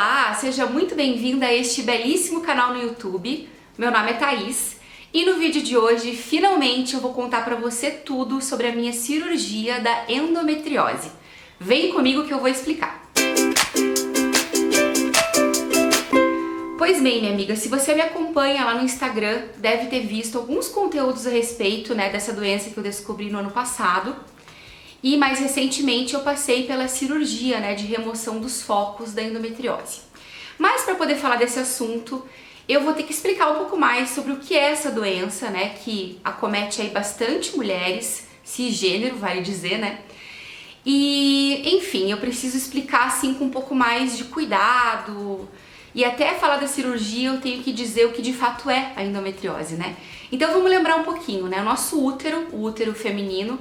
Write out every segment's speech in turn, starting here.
Olá, seja muito bem-vinda a este belíssimo canal no YouTube. Meu nome é Thaís e no vídeo de hoje, finalmente, eu vou contar pra você tudo sobre a minha cirurgia da endometriose. Vem comigo que eu vou explicar. Pois bem, minha amiga, se você me acompanha lá no Instagram, deve ter visto alguns conteúdos a respeito, dessa doença que eu descobri no ano passado. E mais recentemente eu passei pela cirurgia, de remoção dos focos da endometriose. Mas para poder falar desse assunto, eu vou ter que explicar um pouco mais sobre o que é essa doença, que acomete aí bastante mulheres, cisgênero, vale dizer, E, enfim, eu preciso explicar assim com um pouco mais de cuidado. E até falar da cirurgia eu tenho que dizer o que de fato é a endometriose, Então vamos lembrar um pouquinho, O nosso útero, o útero feminino,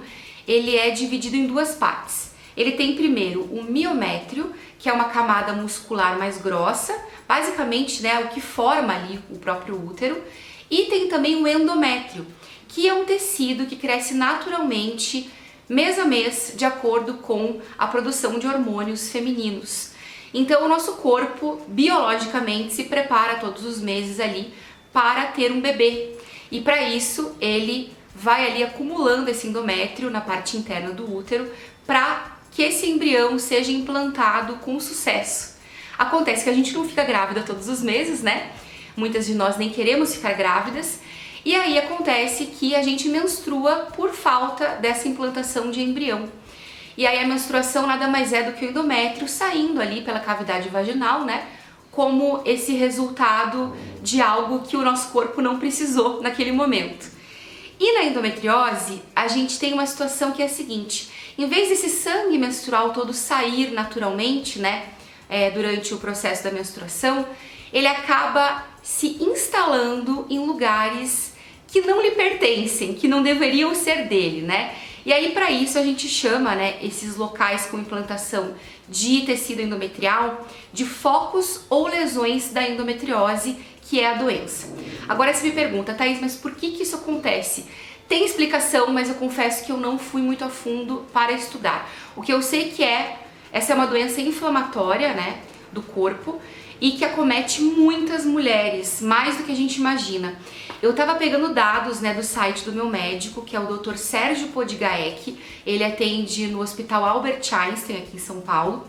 ele é dividido em duas partes. Ele tem primeiro o miométrio, que é uma camada muscular mais grossa, basicamente o que forma ali o próprio útero, e tem também o endométrio, que é um tecido que cresce naturalmente mês a mês, de acordo com a produção de hormônios femininos. Então o nosso corpo, biologicamente, se prepara todos os meses ali para ter um bebê. E para isso ele vai ali acumulando esse endométrio na parte interna do útero para que esse embrião seja implantado com sucesso. Acontece que a gente não fica grávida todos os meses, Muitas de nós nem queremos ficar grávidas. E aí acontece que a gente menstrua por falta dessa implantação de embrião. E aí a menstruação nada mais é do que o endométrio saindo ali pela cavidade vaginal, como esse resultado de algo que o nosso corpo não precisou naquele momento. E na endometriose, a gente tem uma situação que é a seguinte: em vez desse sangue menstrual todo sair naturalmente, durante o processo da menstruação, ele acaba se instalando em lugares que não lhe pertencem, que não deveriam ser dele, E aí, para isso, a gente chama, esses locais com implantação de tecido endometrial de focos ou lesões da endometriose, que é a doença. Agora você me pergunta, Thaís, mas por que isso acontece? Tem explicação, mas eu confesso que eu não fui muito a fundo para estudar. O que eu sei que essa é uma doença inflamatória, do corpo, e que acomete muitas mulheres, mais do que a gente imagina. Eu tava pegando dados, do site do meu médico, que é o Dr. Sérgio Podigaec. Ele atende no Hospital Albert Einstein, aqui em São Paulo.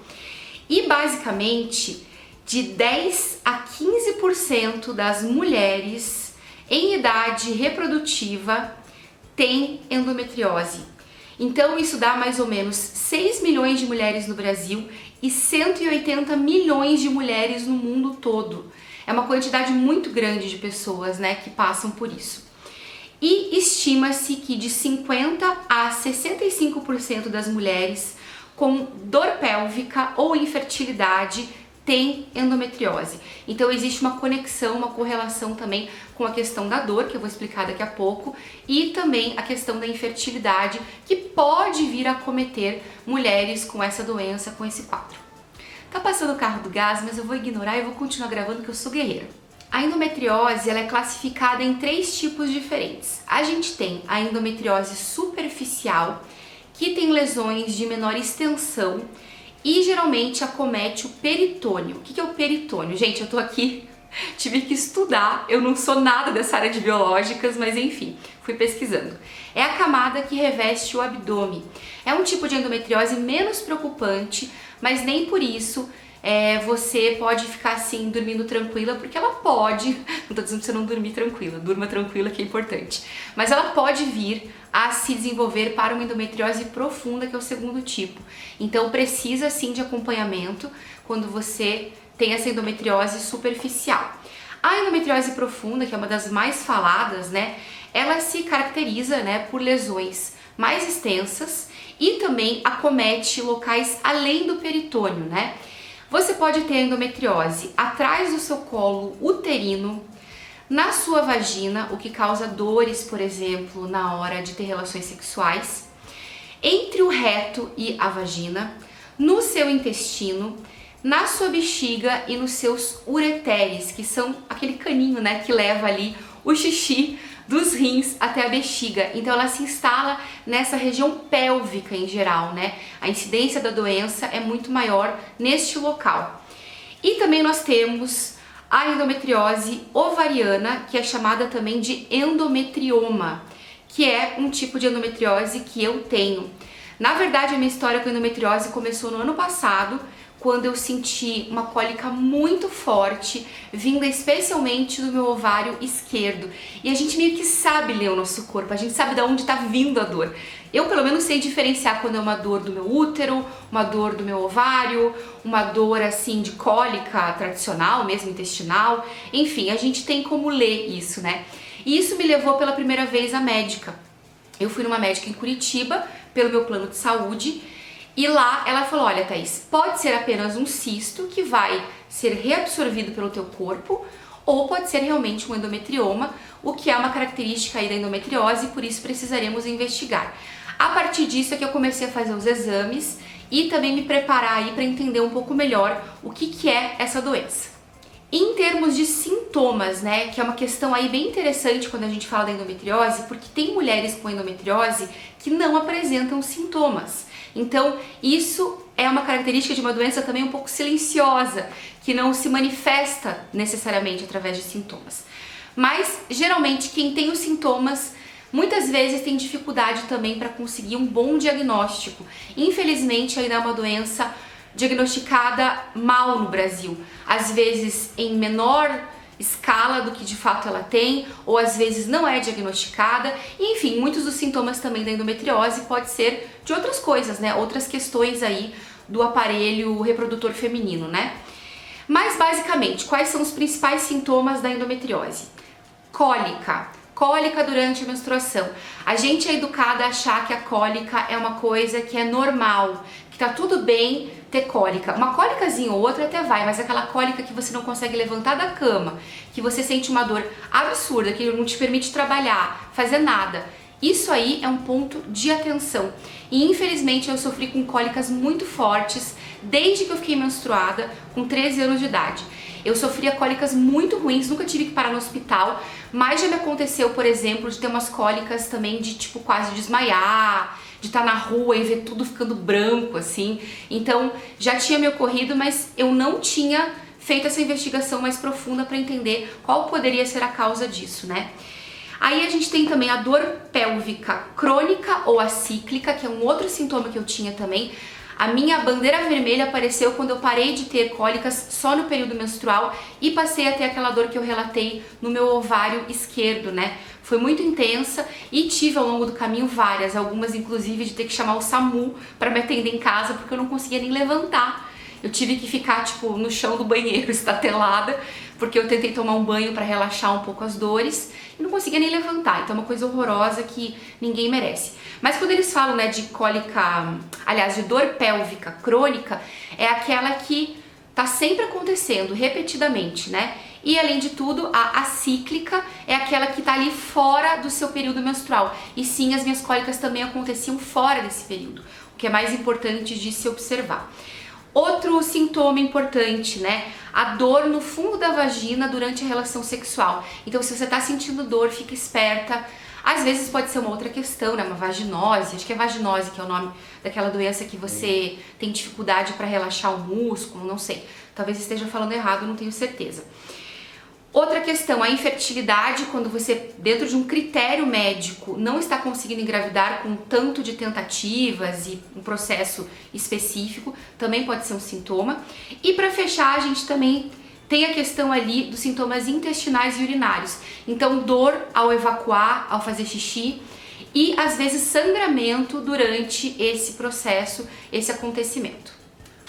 E basicamente, de 10 a 15% das mulheres em idade reprodutiva têm endometriose. Então isso dá mais ou menos 6 milhões de mulheres no Brasil e 180 milhões de mulheres no mundo todo. É uma quantidade muito grande de pessoas, que passam por isso. E estima-se que de 50 a 65% das mulheres com dor pélvica ou infertilidade tem endometriose. Então existe uma conexão, uma correlação também com a questão da dor, que eu vou explicar daqui a pouco, e também a questão da infertilidade, que pode vir a acometer mulheres com essa doença, com esse quadro. Tá passando o carro do gás, mas eu vou ignorar e vou continuar gravando que eu sou guerreira. A endometriose ela é classificada em 3 tipos diferentes. A gente tem a endometriose superficial, que tem lesões de menor extensão, e geralmente acomete o peritônio. O que é o peritônio? Gente, eu tô aqui, tive que estudar, eu não sou nada dessa área de biológicas, mas enfim, fui pesquisando. É a camada que reveste o abdômen. É um tipo de endometriose menos preocupante, mas nem por isso você pode ficar assim, dormindo tranquila, porque ela pode, não tô dizendo pra você não dormir tranquila, durma tranquila que é importante, mas ela pode vir a se desenvolver para uma endometriose profunda, que é o segundo tipo. Então precisa sim de acompanhamento quando você tem essa endometriose superficial. A endometriose profunda, que é uma das mais faladas, ela se caracteriza, por lesões mais extensas e também acomete locais além do peritônio, Você pode ter endometriose atrás do seu colo uterino, na sua vagina, o que causa dores, por exemplo, na hora de ter relações sexuais, entre o reto e a vagina, no seu intestino, na sua bexiga e nos seus ureteres, que são aquele caninho, que leva ali o xixi dos rins até a bexiga. Então ela se instala nessa região pélvica em geral, A incidência da doença é muito maior neste local. E também nós temos a endometriose ovariana, que é chamada também de endometrioma, que é um tipo de endometriose que eu tenho. Na verdade, a minha história com endometriose começou no ano passado, quando eu senti uma cólica muito forte, vinda especialmente do meu ovário esquerdo. E a gente meio que sabe ler o nosso corpo, a gente sabe de onde está vindo a dor. Eu pelo menos sei diferenciar quando é uma dor do meu útero, uma dor do meu ovário, uma dor assim de cólica tradicional, mesmo intestinal. Enfim, a gente tem como ler isso, né? E isso me levou pela primeira vez à médica. Eu fui numa médica em Curitiba, pelo meu plano de saúde, e lá ela falou, olha Thaís, pode ser apenas um cisto que vai ser reabsorvido pelo teu corpo, ou pode ser realmente um endometrioma, o que é uma característica aí da endometriose, por isso precisaremos investigar. A partir disso é que eu comecei a fazer os exames e também me preparar aí para entender um pouco melhor o que é essa doença. Em termos de sintomas, né, que é uma questão aí bem interessante quando a gente fala da endometriose, porque tem mulheres com endometriose que não apresentam sintomas. Então, isso é uma característica de uma doença também um pouco silenciosa, que não se manifesta necessariamente através de sintomas. Mas, geralmente, quem tem os sintomas, muitas vezes tem dificuldade também para conseguir um bom diagnóstico. Infelizmente, ainda é uma doença diagnosticada mal no Brasil, às vezes em menor escala do que de fato ela tem, ou às vezes não é diagnosticada. E, enfim, muitos dos sintomas também da endometriose pode ser de outras coisas, né? Outras questões aí do aparelho reprodutor feminino, né? Mas basicamente, quais são os principais sintomas da endometriose? Cólica. Cólica durante a menstruação. A gente é educada a achar que a cólica é uma coisa que é normal, que tá tudo bem ter cólica. Uma cólicazinha ou outra até vai, mas aquela cólica que você não consegue levantar da cama, que você sente uma dor absurda, que não te permite trabalhar, fazer nada. Isso aí é um ponto de atenção. E infelizmente eu sofri com cólicas muito fortes desde que eu fiquei menstruada, com 13 anos de idade. Eu sofria cólicas muito ruins, nunca tive que parar no hospital, mas já me aconteceu, por exemplo, de ter umas cólicas também de tipo quase desmaiar, de estar na rua e ver tudo ficando branco assim. Então já tinha me ocorrido, mas eu não tinha feito essa investigação mais profunda para entender qual poderia ser a causa disso, né? Aí a gente tem também a dor pélvica crônica ou acíclica, que é um outro sintoma que eu tinha também. A minha bandeira vermelha apareceu quando eu parei de ter cólicas só no período menstrual e passei a ter aquela dor que eu relatei no meu ovário esquerdo, né? Foi muito intensa e tive ao longo do caminho várias, algumas inclusive de ter que chamar o SAMU para me atender em casa porque eu não conseguia nem levantar. Eu tive que ficar tipo no chão do banheiro, estatelada, porque eu tentei tomar um banho para relaxar um pouco as dores e não conseguia nem levantar. Então é uma coisa horrorosa que ninguém merece. Mas quando eles falam, né, de cólica, aliás, de dor pélvica crônica, é aquela que tá sempre acontecendo repetidamente, né? E além de tudo, a acíclica é aquela que tá ali fora do seu período menstrual. E sim, as minhas cólicas também aconteciam fora desse período, o que é mais importante de se observar. Outro sintoma importante, né? A dor no fundo da vagina durante a relação sexual. Então, se você tá sentindo dor, fica esperta. Às vezes pode ser uma outra questão, né? Uma vaginose, acho que é vaginose que é o nome daquela doença que você tem dificuldade para relaxar o músculo, não sei. Talvez esteja falando errado, não tenho certeza. Outra questão, a infertilidade, quando você, dentro de um critério médico, não está conseguindo engravidar com tanto de tentativas e um processo específico, também pode ser um sintoma. E para fechar, a gente também tem a questão ali dos sintomas intestinais e urinários. Então, dor ao evacuar, ao fazer xixi e, às vezes, sangramento durante esse processo, esse acontecimento.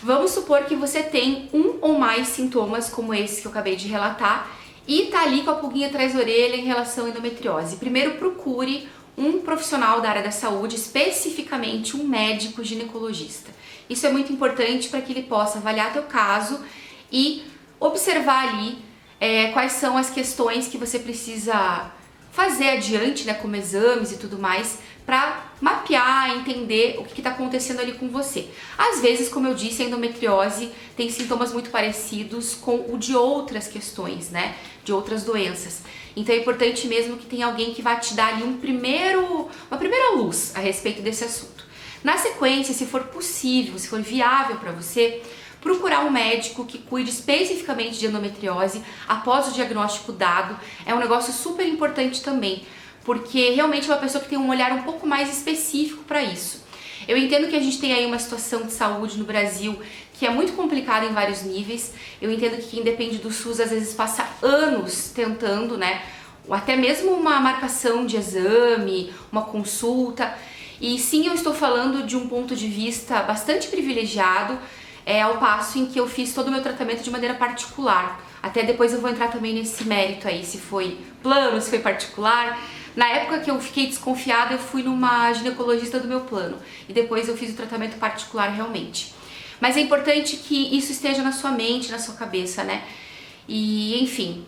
Vamos supor que você tem um ou mais sintomas como esse que eu acabei de relatar e tá ali com a pulguinha atrás da orelha em relação à endometriose. Primeiro, procure um profissional da área da saúde, especificamente um médico ginecologista. Isso é muito importante para que ele possa avaliar teu caso e observar ali quais são as questões que você precisa fazer adiante, né, como exames e tudo mais, para mapear, entender o que está acontecendo ali com você. Às vezes, como eu disse, a endometriose tem sintomas muito parecidos com o de outras questões, né, de outras doenças. Então é importante mesmo que tenha alguém que vá te dar ali uma primeira luz a respeito desse assunto. Na sequência, se for possível, se for viável para você, procurar um médico que cuide especificamente de endometriose após o diagnóstico dado é um negócio super importante também, porque realmente é uma pessoa que tem um olhar um pouco mais específico para isso. Eu entendo que a gente tem aí uma situação de saúde no Brasil que é muito complicada em vários níveis. Eu entendo que quem depende do SUS às vezes passa anos tentando, né, até mesmo uma marcação de exame, uma consulta. E sim, eu estou falando de um ponto de vista bastante privilegiado, ao passo em que eu fiz todo o meu tratamento de maneira particular. Até depois eu vou entrar também nesse mérito aí, se foi plano, se foi particular. Na época que eu fiquei desconfiada, eu fui numa ginecologista do meu plano e depois eu fiz o tratamento particular realmente. Mas é importante que isso esteja na sua mente, na sua cabeça, né? E enfim,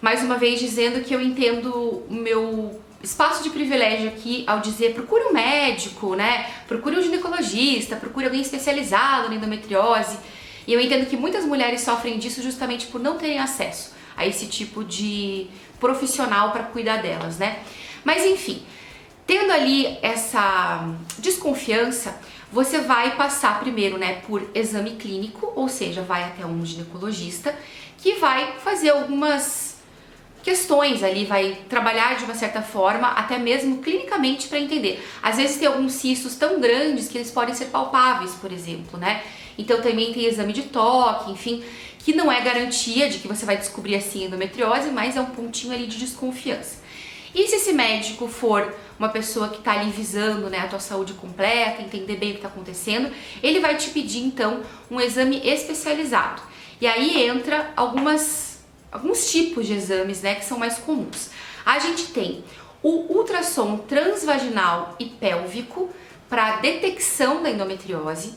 mais uma vez dizendo que eu entendo o meu espaço de privilégio aqui ao dizer procure um médico, né? Procure um ginecologista, procure alguém especializado na endometriose. E eu entendo que muitas mulheres sofrem disso justamente por não terem acesso a esse tipo de profissional para cuidar delas, né? Mas enfim, tendo ali essa desconfiança, você vai passar primeiro, né, por exame clínico, ou seja, vai até um ginecologista que vai fazer algumas questões ali, vai trabalhar de uma certa forma, até mesmo clinicamente para entender. Às vezes tem alguns cistos tão grandes que eles podem ser palpáveis, por exemplo, né? Então também tem exame de toque, enfim, que não é garantia de que você vai descobrir assim endometriose, mas é um pontinho ali de desconfiança. E se esse médico for uma pessoa que está ali visando, né, a tua saúde completa, entender bem o que está acontecendo, ele vai te pedir então um exame especializado. E aí entra alguns tipos de exames, né, que são mais comuns. A gente tem o ultrassom transvaginal e pélvico para detecção da endometriose.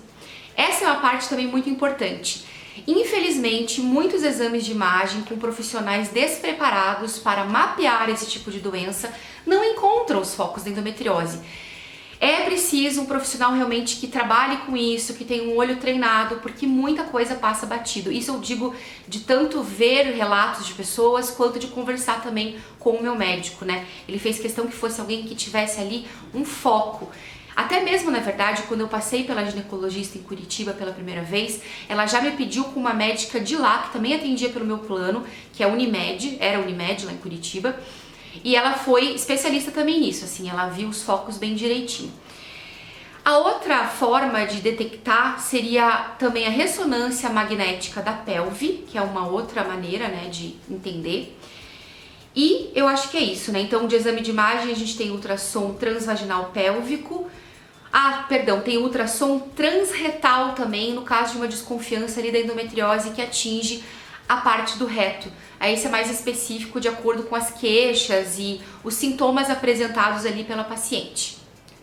Essa é uma parte também muito importante. Infelizmente, muitos exames de imagem com profissionais despreparados para mapear esse tipo de doença não encontram os focos da endometriose. É preciso um profissional realmente que trabalhe com isso, que tenha um olho treinado, porque muita coisa passa batido. Isso eu digo de tanto ver relatos de pessoas, quanto de conversar também com o meu médico, né? Ele fez questão que fosse alguém que tivesse ali um foco. Até mesmo, na verdade, quando eu passei pela ginecologista em Curitiba pela primeira vez, ela já me pediu com uma médica de lá, que também atendia pelo meu plano, que é a Unimed, era a Unimed lá em Curitiba, e ela foi especialista também nisso, assim, ela viu os focos bem direitinho. A outra forma de detectar seria também a ressonância magnética da pelve, que é uma outra maneira, né, de entender. E eu acho que é isso, né? Então, de exame de imagem, a gente tem ultrassom transvaginal pélvico. Tem ultrassom transretal também, no caso de uma desconfiança ali da endometriose que atinge a parte do reto. Aí isso é mais específico de acordo com as queixas e os sintomas apresentados ali pela paciente.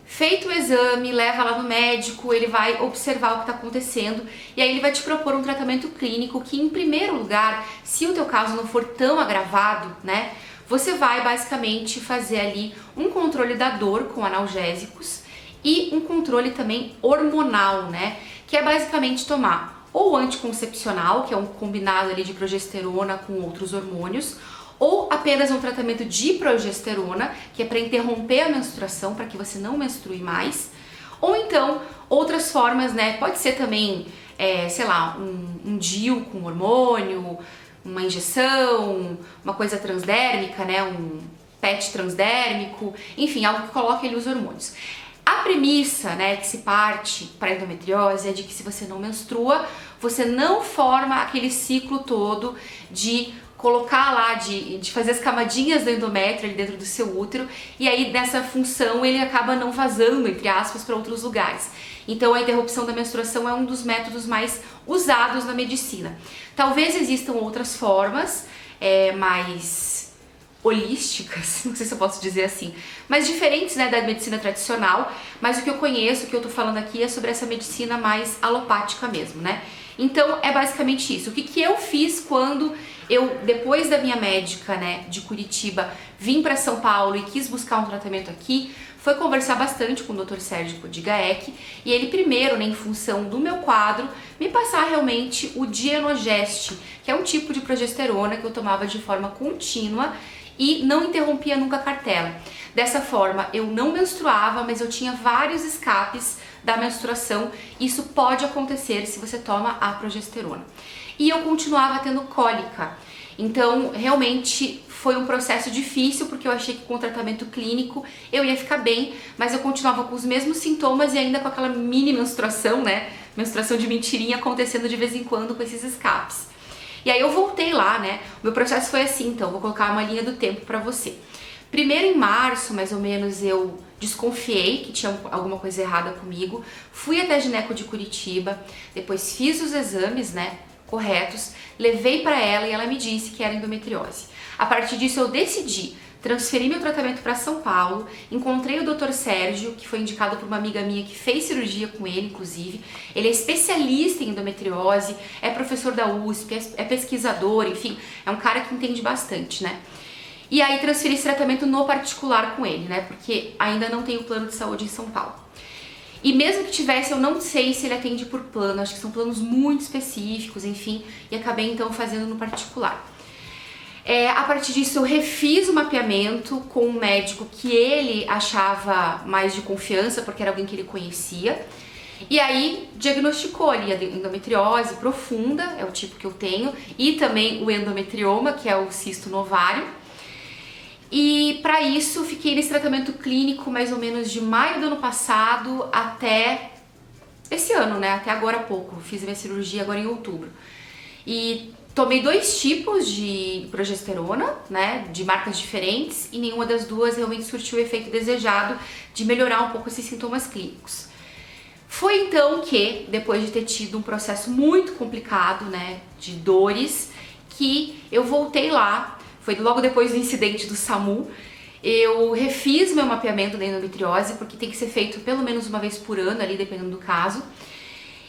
Feito o exame, leva lá no médico, ele vai observar o que está acontecendo e aí ele vai te propor um tratamento clínico que, em primeiro lugar, se o teu caso não for tão agravado, né, você vai basicamente fazer ali um controle da dor com analgésicos e um controle também hormonal, né, que é basicamente tomar ou anticoncepcional, que é um combinado ali de progesterona com outros hormônios, ou apenas um tratamento de progesterona, que é para interromper a menstruação, para que você não menstrue mais, ou então outras formas, né? Pode ser também, um DIU com hormônio, uma injeção, uma coisa transdérmica, né? Um PET transdérmico, enfim, algo que coloque ali os hormônios. A premissa, né, que se parte para endometriose é de que se você não menstrua, você não forma aquele ciclo todo de colocar lá, de fazer as camadinhas do endométrio ali dentro do seu útero, e aí nessa função ele acaba não vazando, entre aspas, para outros lugares. Então a interrupção da menstruação é um dos métodos mais usados na medicina. Talvez existam outras formas mais holísticas, não sei se eu posso dizer assim, mas diferentes, né, da medicina tradicional, mas o que eu conheço, o que eu tô falando aqui é sobre essa medicina mais alopática mesmo, né? Então é basicamente isso. O que eu fiz quando eu, depois da minha médica, né, de Curitiba, vim para São Paulo e quis buscar um tratamento aqui, foi conversar bastante com o Dr. Sérgio Podigaek, e ele primeiro, né, em função do meu quadro, me passar realmente o Dienogest, que é um tipo de progesterona que eu tomava de forma contínua e não interrompia nunca a cartela. Dessa forma, eu não menstruava, mas eu tinha vários escapes da menstruação. Isso pode acontecer se você toma a progesterona. E eu continuava tendo cólica. Então, realmente foi um processo difícil, porque eu achei que com o tratamento clínico eu ia ficar bem, mas eu continuava com os mesmos sintomas e ainda com aquela mini menstruação, né? Menstruação de mentirinha acontecendo de vez em quando com esses escapes. E aí eu voltei lá, né? O meu processo foi assim, então, vou colocar uma linha do tempo pra você. Primeiro em março, mais ou menos, eu desconfiei que tinha alguma coisa errada comigo. Fui até a gineco de Curitiba, depois fiz os exames, né, corretos, levei pra ela e ela me disse que era endometriose. A partir disso eu decidi transferi meu tratamento para São Paulo, encontrei o Dr. Sérgio, que foi indicado por uma amiga minha que fez cirurgia com ele, inclusive. Ele é especialista em endometriose, é professor da USP, é pesquisador, enfim, é um cara que entende bastante, né? E aí transferi esse tratamento no particular com ele, né? Porque ainda não tenho plano de saúde em São Paulo. E mesmo que tivesse, eu não sei se ele atende por plano, acho que são planos muito específicos, enfim, e acabei então fazendo no particular. A partir disso eu refiz o mapeamento com um médico que ele achava mais de confiança, porque era alguém que ele conhecia, e aí diagnosticou ali a endometriose profunda, é o tipo que eu tenho, e também o endometrioma, que é o cisto no ovário. E para isso fiquei nesse tratamento clínico mais ou menos de maio do ano passado até esse ano, né? Até agora há pouco. Fiz a minha cirurgia agora em outubro. E tomei 2 tipos de progesterona, né? De marcas diferentes, e nenhuma das duas realmente surtiu o efeito desejado de melhorar um pouco esses sintomas clínicos. Foi então que, depois de ter tido um processo muito complicado, né? De dores, que eu voltei lá. Foi logo depois do incidente do SAMU, eu refiz meu mapeamento da endometriose, porque tem que ser feito pelo menos uma vez por ano, ali dependendo do caso.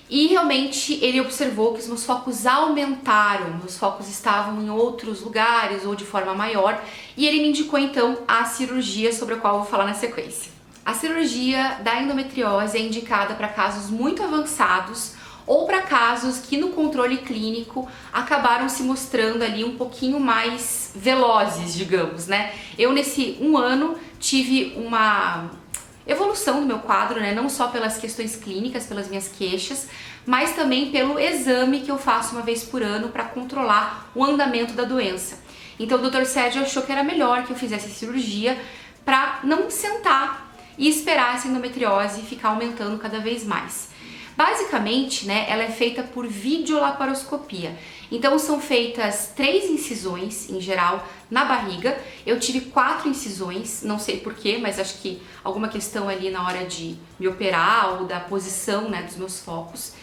E realmente ele observou que os meus focos aumentaram, meus focos estavam em outros lugares ou de forma maior, e ele me indicou então a cirurgia sobre a qual eu vou falar na sequência. A cirurgia da endometriose é indicada para casos muito avançados, ou para casos que no controle clínico acabaram se mostrando ali um pouquinho mais velozes, digamos, né? Eu nesse 1 ano tive uma evolução do meu quadro, né? Não só pelas questões clínicas, pelas minhas queixas, mas também pelo exame que eu faço uma vez por ano para controlar o andamento da doença. Então o Dr. Sérgio achou que era melhor que eu fizesse a cirurgia para não sentar e esperar essa endometriose ficar aumentando cada vez mais. Basicamente, né, ela é feita por videolaparoscopia. Então são feitas 3 incisões, em geral, na barriga. Eu tive 4 incisões, não sei porquê, mas acho que alguma questão ali na hora de me operar ou da posição, né, dos meus focos.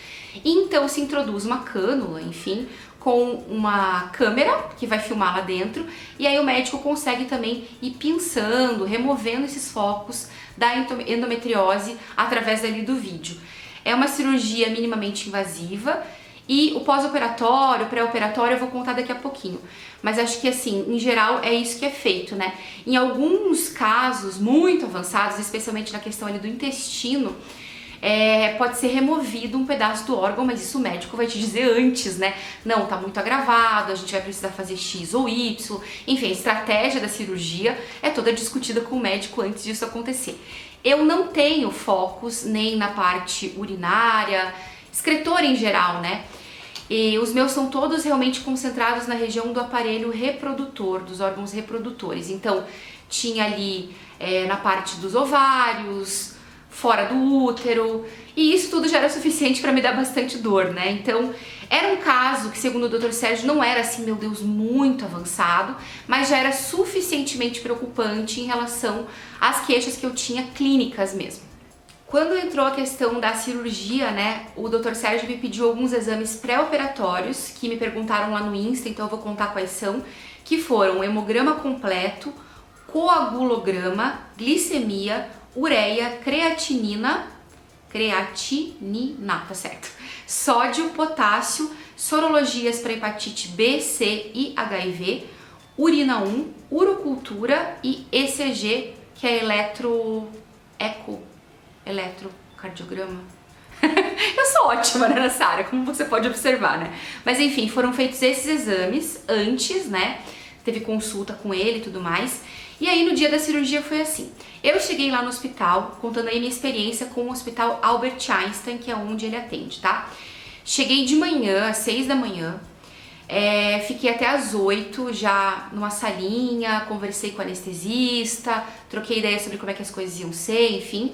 E então se introduz uma cânula, enfim, com uma câmera que vai filmar lá dentro, e aí o médico consegue também ir pinçando, removendo esses focos da endometriose através ali do vídeo. É uma cirurgia minimamente invasiva e o pós-operatório, pré-operatório eu vou contar daqui a pouquinho. Mas acho que assim, em geral é isso que é feito, né? Em alguns casos muito avançados, especialmente na questão ali do intestino, pode ser removido um pedaço do órgão, mas isso o médico vai te dizer antes, né? Não, tá muito agravado, a gente vai precisar fazer X ou Y. Enfim, a estratégia da cirurgia é toda discutida com o médico antes disso acontecer. Eu não tenho focos nem na parte urinária, excretora em geral, né? E os meus são todos realmente concentrados na região do aparelho reprodutor, dos órgãos reprodutores. Então, tinha ali na parte dos ovários, fora do útero, e isso tudo já era suficiente para me dar bastante dor, né? Então, era um caso que, segundo o Dr. Sérgio, não era assim, meu Deus, muito avançado, mas já era suficientemente preocupante em relação às queixas que eu tinha clínicas mesmo. Quando entrou a questão da cirurgia, né, o Dr. Sérgio me pediu alguns exames pré-operatórios que me perguntaram lá no Insta, então eu vou contar quais são, que foram hemograma completo, coagulograma, glicemia, ureia, creatinina, tá certo, sódio, potássio, sorologias para hepatite B, C e HIV, urina 1, urocultura e ECG, que é eletrocardiograma. Eu sou ótima, né, nessa área, como você pode observar, né? Mas enfim, foram feitos esses exames antes, né? Teve consulta com ele e tudo mais. E aí no dia da cirurgia foi assim, eu cheguei lá no hospital, contando aí minha experiência com o Hospital Albert Einstein, que é onde ele atende, tá? Cheguei de manhã, às 6 da manhã, fiquei até às 8 já numa salinha, conversei com o anestesista, troquei ideia sobre como é que as coisas iam ser, enfim.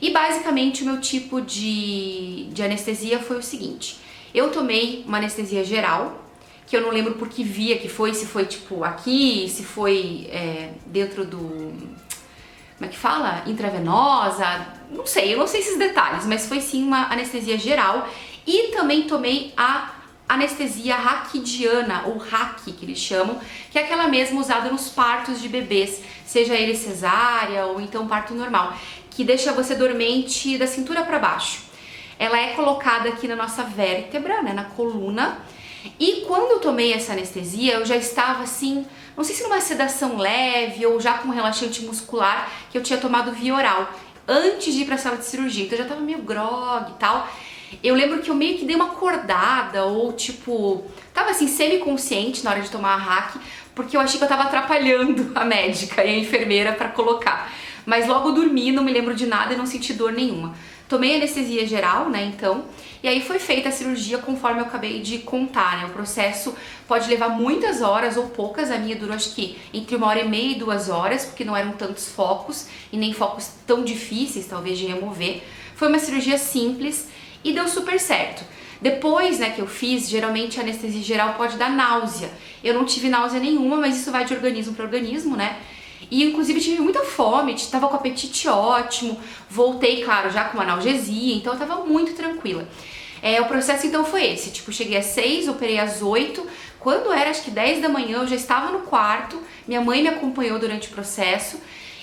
E basicamente o meu tipo de anestesia foi o seguinte, eu tomei uma anestesia geral, que eu não lembro por que via que foi, se foi tipo aqui, se foi dentro do, como é que fala? Intravenosa, não sei, eu não sei esses detalhes, mas foi sim uma anestesia geral e também tomei a anestesia raquidiana, ou RAC que eles chamam, que é aquela mesma usada nos partos de bebês, seja ele cesárea ou então parto normal, que deixa você dormente da cintura para baixo. Ela é colocada aqui na nossa vértebra, né, na coluna, e quando eu tomei essa anestesia, eu já estava assim, não sei se numa sedação leve ou já com um relaxante muscular que eu tinha tomado via oral, antes de ir pra sala de cirurgia, então eu já tava meio grog e tal. Eu lembro que eu meio que dei uma acordada ou tipo, tava assim semi-consciente na hora de tomar a RAC, porque eu achei que eu tava atrapalhando a médica e a enfermeira pra colocar. Mas logo dormi, não me lembro de nada e não senti dor nenhuma. Tomei anestesia geral, né, então, e aí foi feita a cirurgia conforme eu acabei de contar, né, o processo pode levar muitas horas ou poucas, a minha durou acho que entre 1h30 e 2 horas, porque não eram tantos focos e nem focos tão difíceis, talvez, de remover. Foi uma cirurgia simples e deu super certo. Depois, né, que eu fiz, geralmente a anestesia geral pode dar náusea. Eu não tive náusea nenhuma, mas isso vai de organismo para organismo, né? E inclusive tive muita fome, tava com apetite ótimo, voltei, claro, já com analgesia, então eu tava muito tranquila. O processo então foi esse, tipo, cheguei às 6, operei às 8, quando era acho que 10 da manhã eu já estava no quarto, minha mãe me acompanhou durante o processo,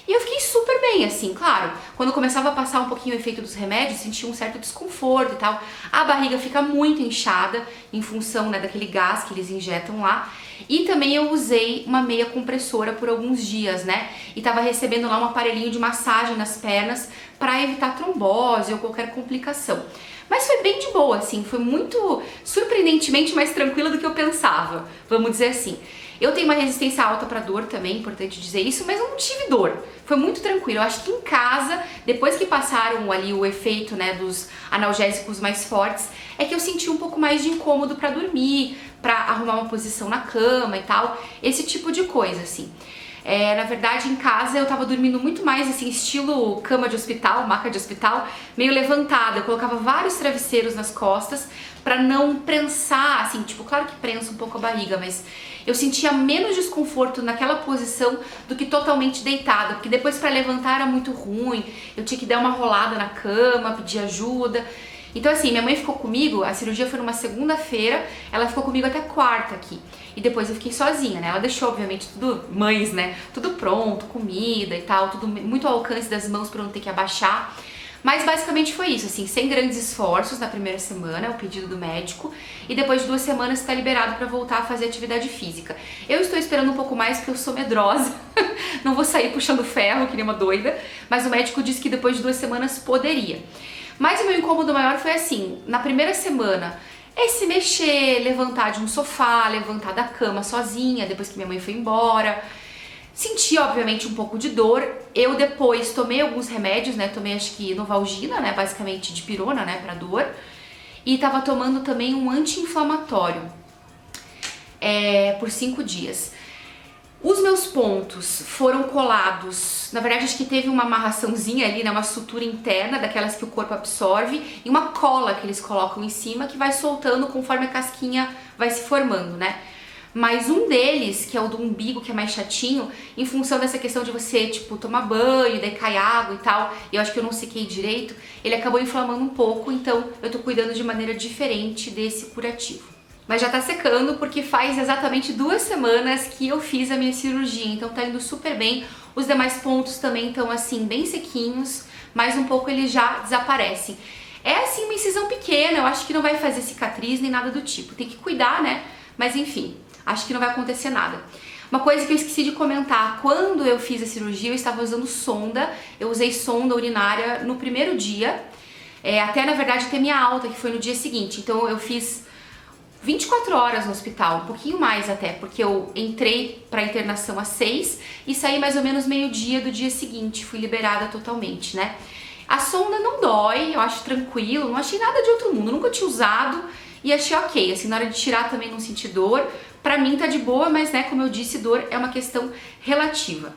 e eu fiquei super bem, assim, claro, quando começava a passar um pouquinho o efeito dos remédios, sentia um certo desconforto e tal, a barriga fica muito inchada em função, né, daquele gás que eles injetam lá, e também eu usei uma meia compressora por alguns dias, né, e tava recebendo lá um aparelhinho de massagem nas pernas para evitar trombose ou qualquer complicação. Mas foi bem de boa, assim, foi muito surpreendentemente mais tranquila do que eu pensava, vamos dizer assim. Eu tenho uma resistência alta para dor também, importante dizer isso, mas eu não tive dor. Foi muito tranquilo. Eu acho que em casa, depois que passaram ali o efeito, né, dos analgésicos mais fortes, é que eu senti um pouco mais de incômodo para dormir, para arrumar uma posição na cama e tal, esse tipo de coisa, assim. Na verdade, em casa eu tava dormindo muito mais, assim, estilo cama de hospital, maca de hospital, meio levantada. Eu colocava vários travesseiros nas costas pra não prensar, assim, tipo, claro que prensa um pouco a barriga, mas eu sentia menos desconforto naquela posição do que totalmente deitada, porque depois pra levantar era muito ruim, eu tinha que dar uma rolada na cama, pedir ajuda. Então assim, minha mãe ficou comigo, a cirurgia foi numa segunda-feira, ela ficou comigo até quarta aqui. E depois eu fiquei sozinha, né? Ela deixou, obviamente, tudo, mães, né? Tudo pronto, comida e tal, tudo muito ao alcance das mãos pra eu não ter que abaixar. Mas basicamente foi isso, assim, sem grandes esforços na primeira semana, o pedido do médico, e depois de 2 semanas está liberado para voltar a fazer atividade física. Eu estou esperando um pouco mais porque eu sou medrosa, não vou sair puxando ferro que nem uma doida, mas o médico disse que depois de 2 semanas poderia. Mas o meu incômodo maior foi assim, na primeira semana, se mexer, levantar de um sofá, levantar da cama sozinha, depois que minha mãe foi embora. Senti, obviamente, um pouco de dor. Eu depois tomei alguns remédios, né? Tomei, acho que, Novalgina, né? Basicamente, dipirona, né? Pra dor. E tava tomando também um anti-inflamatório por 5 dias. Os meus pontos foram colados, na verdade acho que teve uma amarraçãozinha ali, né, uma sutura interna, daquelas que o corpo absorve, e uma cola que eles colocam em cima que vai soltando conforme a casquinha vai se formando, né. Mas um deles, que é o do umbigo, que é mais chatinho, em função dessa questão de você, tipo, tomar banho, daí cai água e tal, e eu acho que eu não sequei direito, ele acabou inflamando um pouco, então eu tô cuidando de maneira diferente desse curativo. Mas já tá secando porque faz exatamente 2 semanas que eu fiz a minha cirurgia, então tá indo super bem. Os demais pontos também estão assim, bem sequinhos, mas um pouco eles já desaparecem. É assim uma incisão pequena, eu acho que não vai fazer cicatriz nem nada do tipo. Tem que cuidar, né? Mas enfim, acho que não vai acontecer nada. Uma coisa que eu esqueci de comentar, quando eu fiz a cirurgia eu estava usando sonda, eu usei sonda urinária no primeiro dia, até na verdade ter minha alta, que foi no dia seguinte. Então eu fiz 24 horas no hospital, um pouquinho mais até, porque eu entrei para internação às 6 e saí mais ou menos meio-dia do dia seguinte, fui liberada totalmente, né? A sonda não dói, eu acho tranquilo, não achei nada de outro mundo, nunca tinha usado e achei ok, assim, na hora de tirar também não senti dor. Pra mim tá de boa, mas né, como eu disse, dor é uma questão relativa.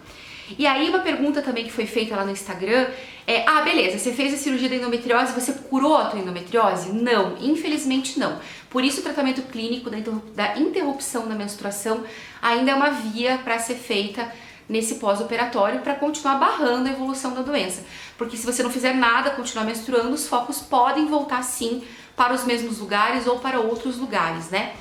E aí uma pergunta também que foi feita lá no Instagram é: ah, beleza, você fez a cirurgia da endometriose, você curou a tua endometriose? Não, infelizmente não. Por isso o tratamento clínico da interrupção da menstruação ainda é uma via para ser feita nesse pós-operatório para continuar barrando a evolução da doença. Porque se você não fizer nada, continuar menstruando, os focos podem voltar sim para os mesmos lugares ou para outros lugares, né?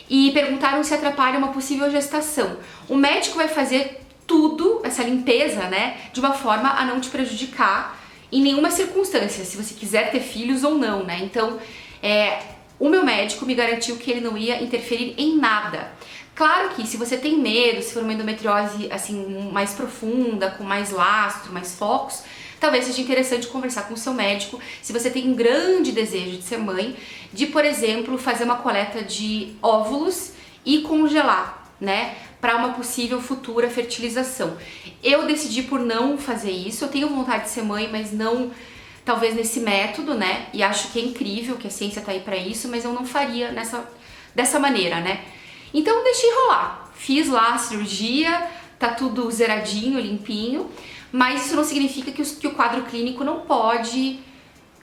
E perguntaram se atrapalha uma possível gestação. O médico vai fazer tudo, essa limpeza, né, de uma forma a não te prejudicar em nenhuma circunstância, se você quiser ter filhos ou não, né? Então, o meu médico me garantiu que ele não ia interferir em nada. Claro que se você tem medo, se for uma endometriose assim mais profunda, com mais lastro, mais focos, talvez seja interessante conversar com o seu médico, se você tem um grande desejo de ser mãe, de, por exemplo, fazer uma coleta de óvulos e congelar, né, para uma possível futura fertilização. Eu decidi por não fazer isso, eu tenho vontade de ser mãe, mas não talvez nesse método, né, e acho que é incrível que a ciência tá aí para isso, mas eu não faria dessa maneira, né. Então deixei rolar, fiz lá a cirurgia, tá tudo zeradinho, limpinho, mas isso não significa que o quadro clínico não pode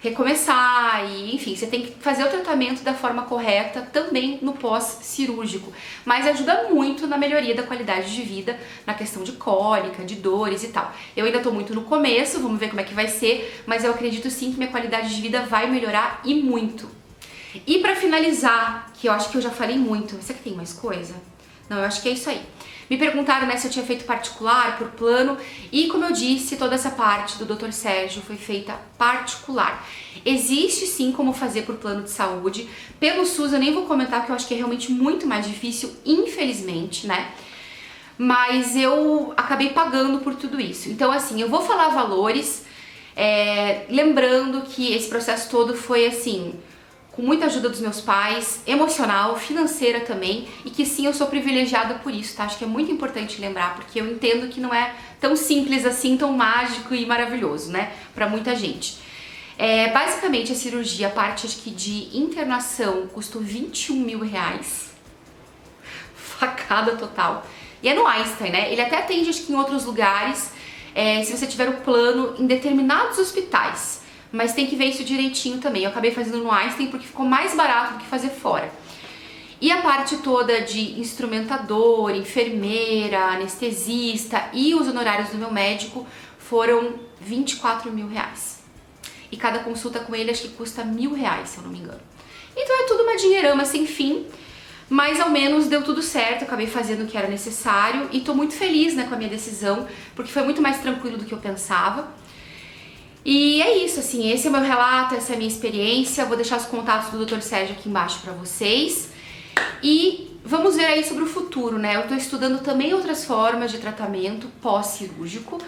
recomeçar e, enfim, você tem que fazer o tratamento da forma correta também no pós-cirúrgico, mas ajuda muito na melhoria da qualidade de vida, na questão de cólica, de dores e tal. Eu ainda tô muito no começo, vamos ver como é que vai ser, mas eu acredito sim que minha qualidade de vida vai melhorar e muito. E pra finalizar, que eu acho que eu já falei muito, será que tem mais coisa? Não, eu acho que é isso aí. Me perguntaram, né, se eu tinha feito particular, por plano, e como eu disse, toda essa parte do Dr. Sérgio foi feita particular. Existe sim como fazer por plano de saúde. Pelo SUS eu nem vou comentar, porque eu acho que é realmente muito mais difícil, infelizmente, né? Mas eu acabei pagando por tudo isso. Então, assim, eu vou falar valores, lembrando que esse processo todo foi, assim, com muita ajuda dos meus pais, emocional, financeira também, e que sim, eu sou privilegiada por isso, tá? Acho que é muito importante lembrar, porque eu entendo que não é tão simples assim, tão mágico e maravilhoso, né? Pra muita gente. Basicamente, a cirurgia, a parte acho que de internação, custou 21 mil reais. Facada total. E é no Einstein, né? Ele até atende, acho que em outros lugares, se você tiver o plano em determinados hospitais. Mas tem que ver isso direitinho também. Eu acabei fazendo no Einstein porque ficou mais barato do que fazer fora. E a parte toda de instrumentador, enfermeira, anestesista e os honorários do meu médico foram 24 mil reais. E cada consulta com ele acho que custa R$1.000, se eu não me engano. Então é tudo uma dinheirama sem fim, mas ao menos deu tudo certo, eu acabei fazendo o que era necessário e tô muito feliz, né, com a minha decisão, porque foi muito mais tranquilo do que eu pensava. E é isso, assim, esse é o meu relato, essa é a minha experiência. Vou deixar os contatos do Dr. Sérgio aqui embaixo pra vocês. E vamos ver aí sobre o futuro, né? Eu tô estudando também outras formas de tratamento pós-cirúrgico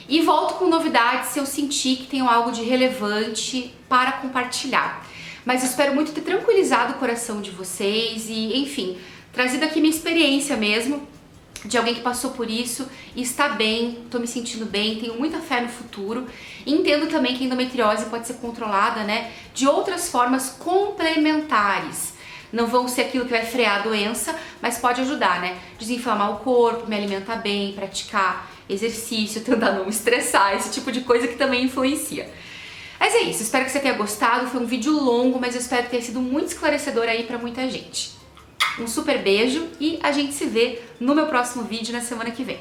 e volto com novidades se eu sentir que tenho algo de relevante para compartilhar. Mas eu espero muito ter tranquilizado o coração de vocês e, enfim, trazido aqui minha experiência mesmo, de alguém que passou por isso e está bem, tô me sentindo bem, tenho muita fé no futuro. E entendo também que a endometriose pode ser controlada, né, de outras formas complementares. Não vão ser aquilo que vai frear a doença, mas pode ajudar, né? Desinflamar o corpo, me alimentar bem, praticar exercício, tentar não me estressar, esse tipo de coisa que também influencia. Mas é isso, espero que você tenha gostado, foi um vídeo longo, mas eu espero que tenha sido muito esclarecedor aí pra muita gente. Um super beijo e a gente se vê no meu próximo vídeo na semana que vem.